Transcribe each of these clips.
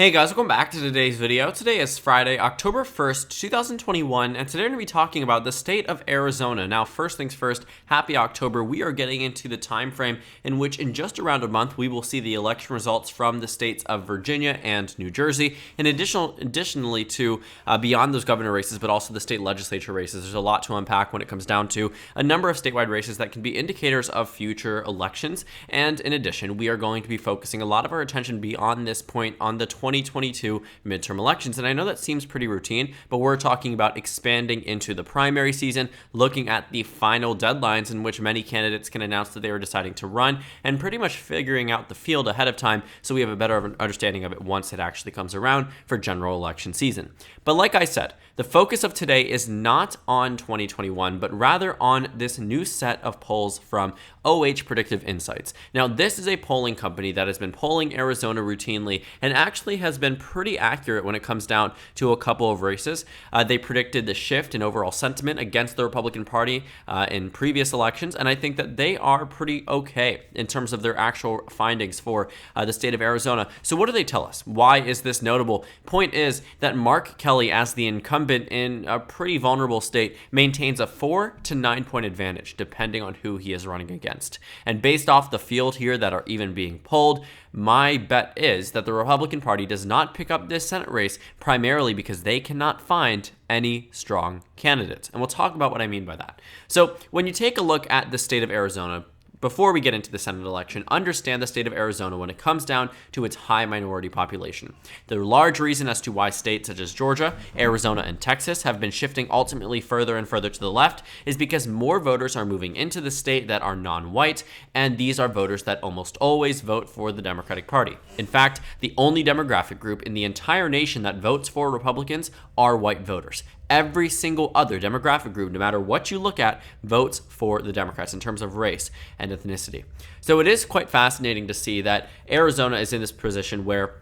Hey guys, welcome back to today's video. Today is Friday, October 1st, 2021, and today we're going to be talking about the state of Arizona. Now, first things first, happy October. We are getting into the time frame in which in just around a month we will see the election results from the states of Virginia and New Jersey. And additionally to beyond those governor races, but also the state legislature races. There's a lot to unpack when it comes down to a number of statewide races that can be indicators of future elections. And in addition, we are going to be focusing a lot of our attention beyond this point on the 2022 midterm elections. And I know that seems pretty routine, but we're talking about expanding into the primary season, looking at the final deadlines in which many candidates can announce that they are deciding to run, and pretty much figuring out the field ahead of time so we have a better understanding of it once it actually comes around for general election season. But like I said, the focus of today is not on 2021, but rather on this new set of polls from OH Predictive Insights. Now, this is a polling company that has been polling Arizona routinely and actually has been pretty accurate when it comes down to a couple of races. They predicted the shift in overall sentiment against the Republican Party in previous elections, and I think that they are pretty okay in terms of their actual findings for the state of Arizona. So what do they tell us? Why is this notable? Point is that Mark Kelly, as the incumbent in a pretty vulnerable state, maintains a 4 to 9 point advantage depending on who he is running against. And based off the field here that are even being polled, my bet is that the Republican Party does not pick up this Senate race primarily because they cannot find any strong candidates. And we'll talk about what I mean by that. So when you take a look at the state of Arizona, before we get into the Senate election, understand the state of Arizona when it comes down to its high minority population. The large reason as to why states such as Georgia, Arizona, and Texas have been shifting ultimately further and further to the left is because more voters are moving into the state that are non-white, and these are voters that almost always vote for the Democratic Party. In fact, the only demographic group in the entire nation that votes for Republicans are white voters. Every single other demographic group, no matter what you look at, votes for the Democrats in terms of race and ethnicity. So it is quite fascinating to see that Arizona is in this position where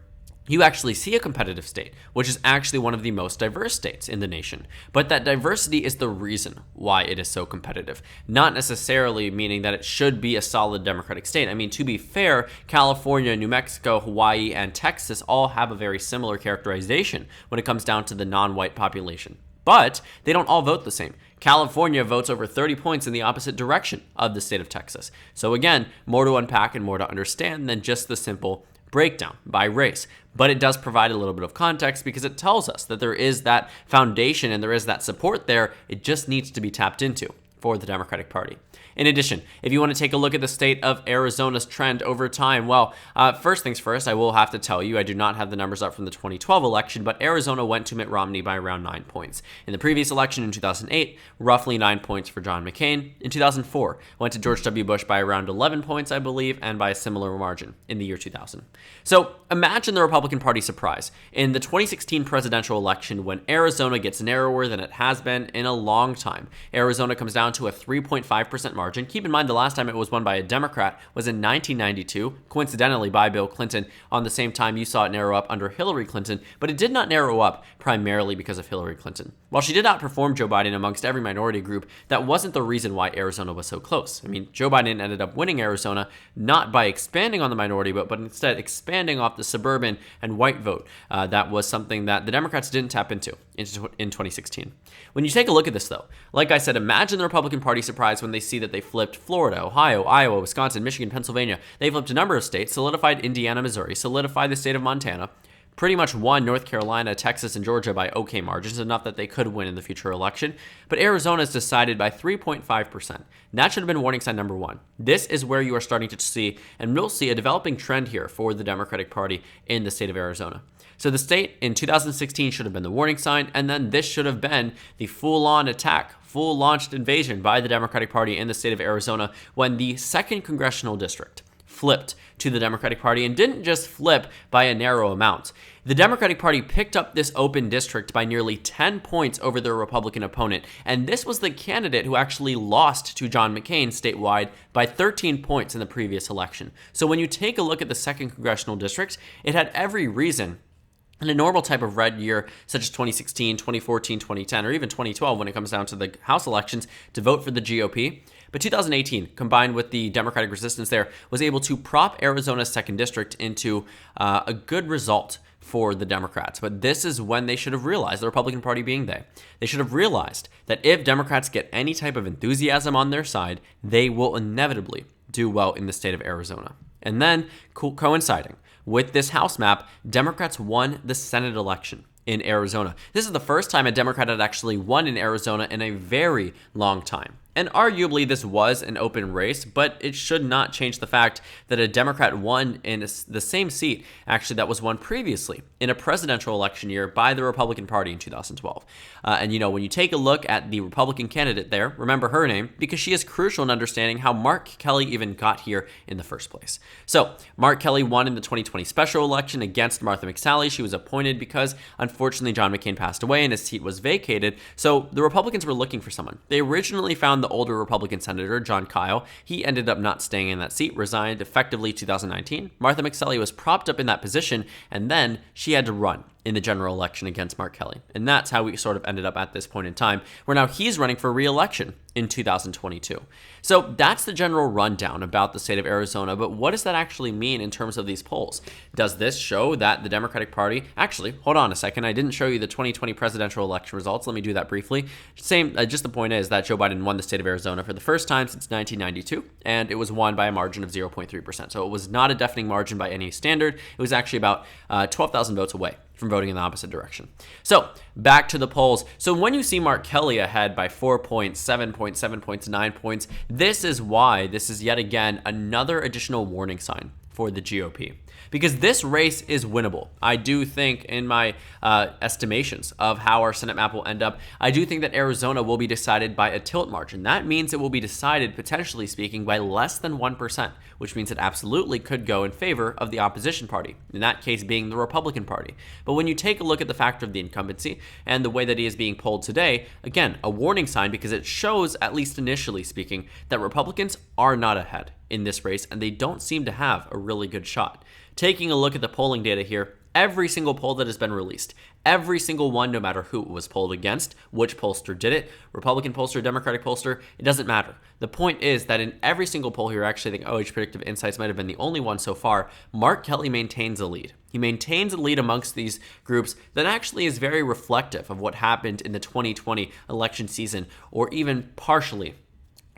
you actually see a competitive state, which is actually one of the most diverse states in the nation. But that diversity is the reason why it is so competitive, not necessarily meaning that it should be a solid Democratic state. I mean, to be fair, California, New Mexico, Hawaii, and Texas all have a very similar characterization when it comes down to the non-white population. But they don't all vote the same. California votes over 30 points in the opposite direction of the state of Texas. So again, more to unpack and more to understand than just the simple breakdown by race. But it does provide a little bit of context because it tells us that there is that foundation and there is that support there. It just needs to be tapped into for the Democratic Party. In addition, if you want to take a look at the state of Arizona's trend over time, well, first things first, I will have to tell you, I do not have the numbers up from the 2012 election, but Arizona went to Mitt Romney by around 9 points. In the previous election in 2008, roughly 9 points for John McCain. In 2004, went to George W. Bush by around 11 points, I believe, and by a similar margin in the year 2000. So imagine the Republican Party surprise in the 2016 presidential election when Arizona gets narrower than it has been in a long time. Arizona comes down to a 3.5% margin. Keep in mind the last time it was won by a Democrat was in 1992, coincidentally by Bill Clinton. On the same time, you saw it narrow up under Hillary Clinton, but it did not narrow up primarily because of Hillary Clinton. While she did outperform Joe Biden amongst every minority group, that wasn't the reason why Arizona was so close. I mean, Joe Biden ended up winning Arizona not by expanding on the minority vote, but instead expanding off the suburban and white vote. That was something that the Democrats didn't tap into in 2016. When you take a look at this, though, like I said, imagine the Republican Party surprise when they see that they flipped Florida, Ohio, Iowa, Wisconsin, Michigan, Pennsylvania. They flipped a number of states, solidified Indiana, Missouri, solidified the state of Montana, pretty much won North Carolina, Texas, and Georgia by okay margins, enough that they could win in the future election. But Arizona is decided by 3.5%. That should have been warning sign number one. This is where you are starting to see, and we'll see a developing trend here for the Democratic Party in the state of Arizona. So the state in 2016 should have been the warning sign, and then this should have been the full-on attack, full-launched invasion by the Democratic Party in the state of Arizona when the 2nd congressional district flipped to the Democratic Party, and didn't just flip by a narrow amount. The Democratic Party picked up this open district by nearly 10 points over their Republican opponent, and this was the candidate who actually lost to John McCain statewide by 13 points in the previous election. So when you take a look at the 2nd congressional district, it had every reason in a normal type of red year, such as 2016, 2014, 2010, or even 2012 when it comes down to the House elections, to vote for the GOP. But 2018, combined with the Democratic resistance there, was able to prop Arizona's 2nd district into a good result for the Democrats. But this is when they should have realized, the Republican Party being they should have realized that if Democrats get any type of enthusiasm on their side, they will inevitably do well in the state of Arizona. And then, coinciding with this House map, Democrats won the Senate election in Arizona. This is the first time a Democrat had actually won in Arizona in a very long time. And arguably this was an open race, but it should not change the fact that a Democrat won in the same seat, actually, that was won previously in a presidential election year by the Republican Party in 2012. And when you take a look at the Republican candidate there, remember her name because she is crucial in understanding how Mark Kelly even got here in the first place. So Mark Kelly won in the 2020 special election against Martha McSally. She was appointed because, unfortunately, John McCain passed away and his seat was vacated. So the Republicans were looking for someone. They originally found the older Republican Senator, John Kyle. He ended up not staying in that seat, resigned effectively 2019. Martha McSally was propped up in that position, and then she had to run in the general election against Mark Kelly. And that's how we sort of ended up at this point in time, where now he's running for re-election in 2022. So that's the general rundown about the state of Arizona, but what does that actually mean in terms of these polls? Does this show that the Democratic Party, actually, hold on a second, I didn't show you the 2020 presidential election results. Let me do that briefly. Just the point is that Joe Biden won the state of Arizona for the first time since 1992, and it was won by a margin of 0.3%. So it was not a deafening margin by any standard. It was actually about 12,000 votes away from voting in the opposite direction. So back to the polls. So when you see Mark Kelly ahead by 4 points, 7 points, 7 points, 9 points, this is why this is yet again another additional warning sign for the GOP. Because this race is winnable. I do think in my estimations of how our Senate map will end up, I do think that Arizona will be decided by a tilt margin. That means it will be decided, potentially speaking, by less than 1%, which means it absolutely could go in favor of the opposition party, in that case being the Republican Party. But when you take a look at the factor of the incumbency and the way that he is being polled today, again, a warning sign because it shows, at least initially speaking, that Republicans are not ahead in this race and they don't seem to have a really good shot. Taking a look at the polling data here, every single poll that has been released, every single one, no matter who it was polled against, which pollster did it, Republican pollster, Democratic pollster, it doesn't matter. The point is that in every single poll here, actually I think OH Predictive Insights might have been the only one so far, Mark Kelly maintains a lead. He maintains a lead amongst these groups that actually is very reflective of what happened in the 2020 election season, or even partially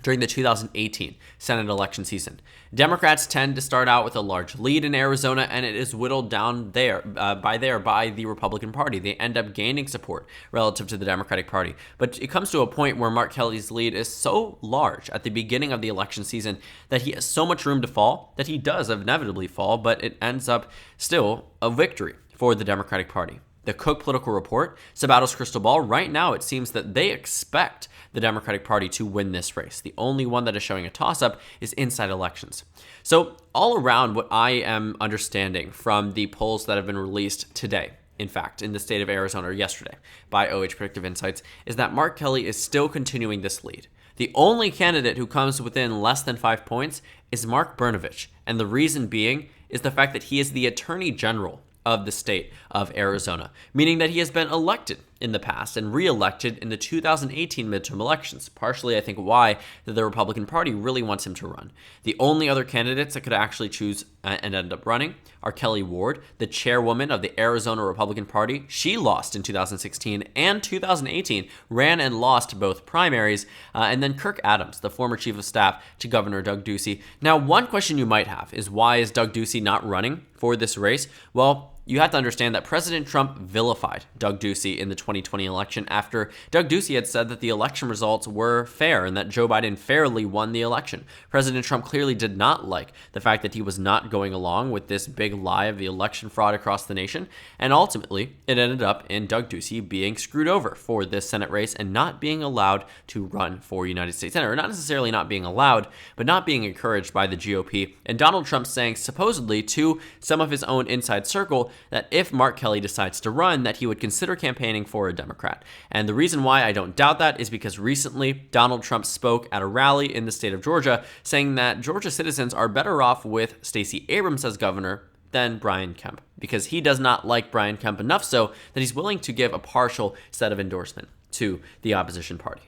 during the 2018 Senate election season. Democrats tend to start out with a large lead in Arizona, and it is whittled down by the Republican Party. They end up gaining support relative to the Democratic Party. But it comes to a point where Mark Kelly's lead is so large at the beginning of the election season that he has so much room to fall that he does inevitably fall, but it ends up still a victory for the Democratic Party. The Cook Political Report, Sabato's crystal ball, right now it seems that they expect the Democratic Party to win this race. The only one that is showing a toss-up is inside elections. So all around what I am understanding from the polls that have been released today, in fact, in the state of Arizona or yesterday by OH Predictive Insights, is that Mark Kelly is still continuing this lead. The only candidate who comes within less than 5 points is Mark Brnovich, and the reason being is the fact that he is the Attorney General of the state of Arizona, meaning that he has been elected in the past and re-elected in the 2018 midterm elections, partially I think why the Republican Party really wants him to run. The only other candidates that could actually choose and end up running are Kelly Ward, the chairwoman of the Arizona Republican Party. She lost in 2016 and 2018, ran and lost both primaries, and then Kirk Adams, the former chief of staff to Governor Doug Ducey. Now, one question you might have is why is Doug Ducey not running for this race? Well, you have to understand that President Trump vilified Doug Ducey in the 2020 election after Doug Ducey had said that the election results were fair and that Joe Biden fairly won the election. President Trump clearly did not like the fact that he was not going along with this big lie of the election fraud across the nation, and ultimately it ended up in Doug Ducey being screwed over for this Senate race and not being allowed to run for United States Senate, or not necessarily not being allowed, but not being encouraged by the GOP, and Donald Trump saying supposedly to some of his own inside circle that if Mark Kelly decides to run, that he would consider campaigning for a Democrat. And the reason why I don't doubt that is because recently Donald Trump spoke at a rally in the state of Georgia saying that Georgia citizens are better off with Stacey Abrams as governor than Brian Kemp, because he does not like Brian Kemp enough so that he's willing to give a partial set of endorsement to the opposition party.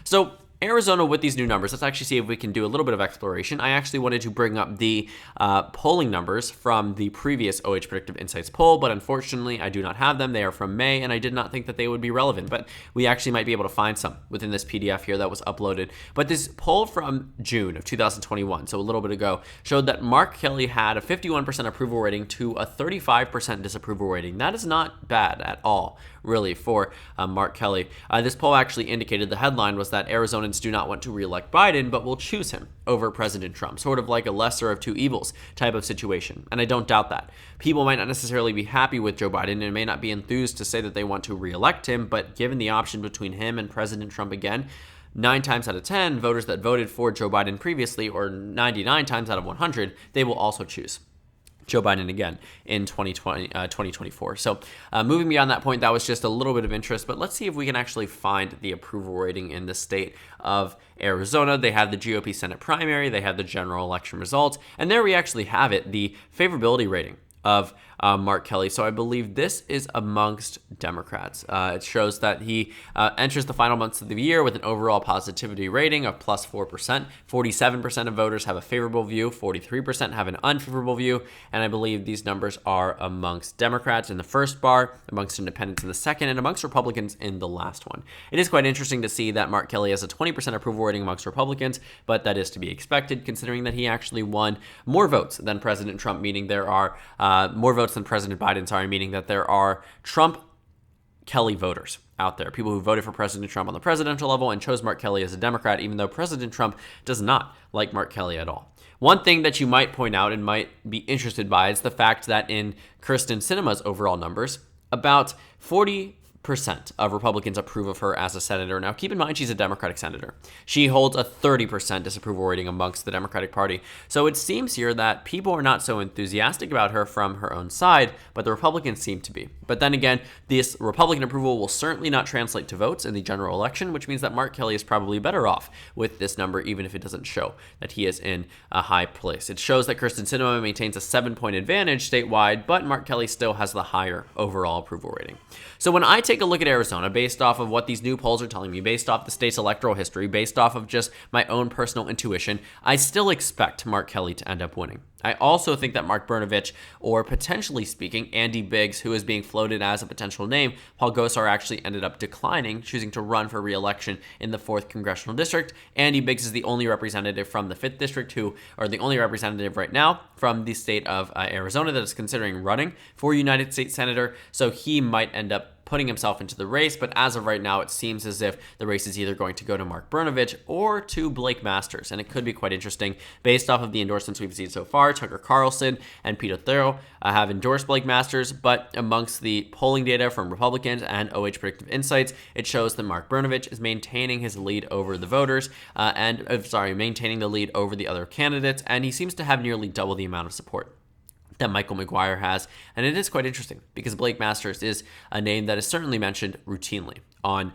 So Arizona with these new numbers, let's actually see if we can do a little bit of exploration. I actually wanted to bring up the polling numbers from the previous OH Predictive Insights poll, but unfortunately I do not have them. They are from May, and I did not think that they would be relevant, but we actually might be able to find some within this PDF here that was uploaded. But this poll from June of 2021, so a little bit ago, showed that Mark Kelly had a 51% approval rating to a 35% disapproval rating. That is not bad at all, really, for Mark Kelly. This poll actually indicated, the headline was that Arizonans do not want to re-elect Biden, but will choose him over President Trump, sort of like a lesser of two evils type of situation. And I don't doubt that. People might not necessarily be happy with Joe Biden and may not be enthused to say that they want to re-elect him, but given the option between him and President Trump again, 9 times out of 10, voters that voted for Joe Biden previously, or 99 times out of 100, they will also choose Joe Biden again in 2024. So moving beyond that point, that was just a little bit of interest, but let's see if we can actually find the approval rating in the state of Arizona. They have the GOP Senate primary, they have the general election results, and there we actually have it, the favorability rating of Mark Kelly. So I believe this is amongst Democrats. It shows that he enters the final months of the year with an overall positivity rating of plus 4%. 47% of voters have a favorable view, 43% have an unfavorable view, and I believe these numbers are amongst Democrats in the first bar, amongst independents in the second, and amongst Republicans in the last one. It is quite interesting to see that Mark Kelly has a 20% approval rating amongst Republicans, but that is to be expected considering that he actually won more votes than President Trump, meaning there are more votes than President Biden, meaning that there are Trump Kelly voters out there, people who voted for President Trump on the presidential level and chose Mark Kelly as a Democrat, even though President Trump does not like Mark Kelly at all. One thing that you might point out and might be interested by is the fact that in Kyrsten Sinema's overall numbers, about 40% of Republicans approve of her as a senator. Now, keep in mind, she's a Democratic senator. She holds a 30% disapproval rating amongst the Democratic Party. So it seems here that people are not so enthusiastic about her from her own side, but the Republicans seem to be. But then again, this Republican approval will certainly not translate to votes in the general election, which means that Mark Kelly is probably better off with this number, even if it doesn't show that he is in a high place. It shows that Kyrsten Sinema maintains a 7-point advantage statewide, but Mark Kelly still has the higher overall approval rating. So when I take a look at Arizona, based off of what these new polls are telling me, based off the state's electoral history, based off of just my own personal intuition, I still expect Mark Kelly to end up winning. I also think that Mark Brnovich, or potentially speaking, Andy Biggs, who is being floated as a potential name, Paul Gosar actually ended up declining, choosing to run for re-election in the 4th Congressional District. Andy Biggs is the only representative from the 5th District or the only representative right now from the state of Arizona that is considering running for United States Senator, so he might end up putting himself into the race, but as of right now, it seems as if the race is either going to go to Mark Brnovich or to Blake Masters, and it could be quite interesting based off of the endorsements we've seen so far. Tucker Carlson and Peter Thiel have endorsed Blake Masters, but amongst the polling data from Republicans and OH Predictive Insights, it shows that Mark Brnovich is maintaining his lead over the voters, maintaining the lead over the other candidates, and he seems to have nearly double the amount of support that Michael McGuire has. And it is quite interesting because Blake Masters is a name that is certainly mentioned routinely on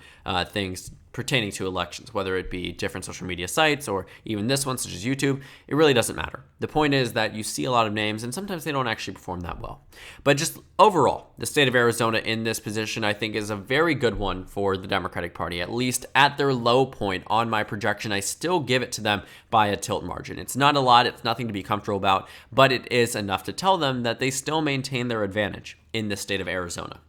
things pertaining to elections, whether it be different social media sites or even this one, such as YouTube. It really doesn't matter. The point is that you see a lot of names and sometimes they don't actually perform that well. But just overall, the state of Arizona in this position, I think, is a very good one for the Democratic Party. At least at their low point on my projection, I still give it to them by a tilt margin. It's not a lot, it's nothing to be comfortable about, but it is enough to tell them that they still maintain their advantage in the state of Arizona.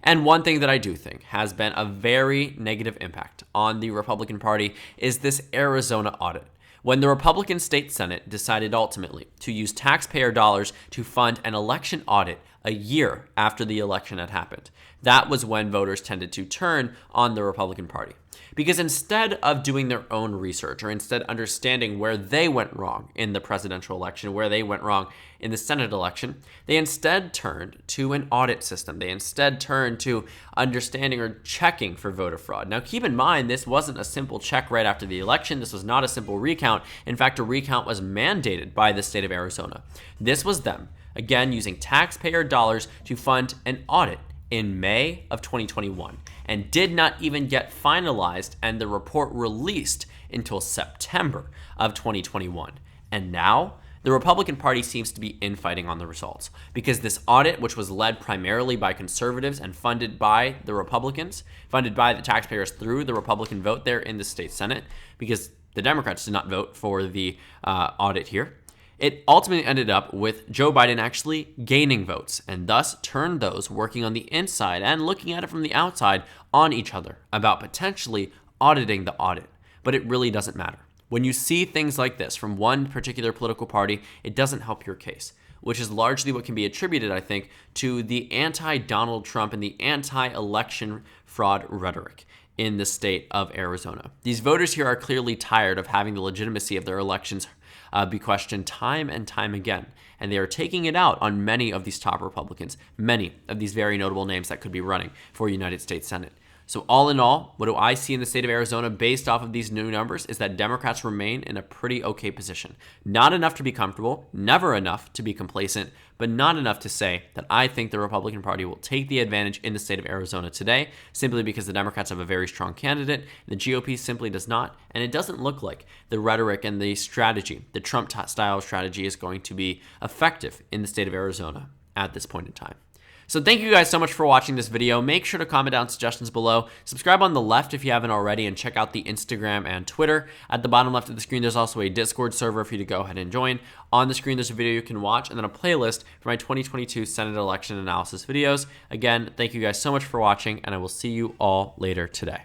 And one thing that I do think has been a very negative impact on the Republican Party is this Arizona audit. When the Republican State Senate decided ultimately to use taxpayer dollars to fund an election audit a year after the election had happened, that was when voters tended to turn on the Republican Party. Because instead of doing their own research or instead understanding where they went wrong in the presidential election, where they went wrong in the Senate election, they instead turned to an audit system. They instead turned to understanding or checking for voter fraud. Now, keep in mind, this wasn't a simple check right after the election. This was not a simple recount. In fact, a recount was mandated by the state of Arizona. This was them, again, using taxpayer dollars to fund an audit in May of 2021 and did not even get finalized and the report released until September of 2021. And now The Republican Party seems to be infighting on the results because this audit, which was led primarily by conservatives and funded by the Republicans, funded by the taxpayers through the Republican vote there in the state Senate, because the Democrats did not vote for the audit here, it ultimately ended up with Joe Biden actually gaining votes and thus turned those working on the inside and looking at it from the outside on each other about potentially auditing the audit. But it really doesn't matter. When you see things like this from one particular political party, it doesn't help your case, which is largely what can be attributed, I think, to the anti-Donald Trump and the anti-election fraud rhetoric in the state of Arizona. These voters here are clearly tired of having the legitimacy of their elections be questioned time and time again, and they are taking it out on many of these top Republicans, many of these very notable names that could be running for United States Senate. So all in all, what do I see in the state of Arizona based off of these new numbers is that Democrats remain in a pretty okay position. Not enough to be comfortable, never enough to be complacent, but not enough to say that I think the Republican Party will take the advantage in the state of Arizona today, simply because the Democrats have a very strong candidate, the GOP simply does not, and it doesn't look like the rhetoric and the strategy, the Trump-style strategy, is going to be effective in the state of Arizona at this point in time. So thank you guys so much for watching this video. Make sure to comment down suggestions below. Subscribe on the left if you haven't already, and check out the Instagram and Twitter. At the bottom left of the screen, there's also a Discord server for you to go ahead and join. On the screen, there's a video you can watch, and then a playlist for my 2022 Senate election analysis videos. Again, thank you guys so much for watching, and I will see you all later today.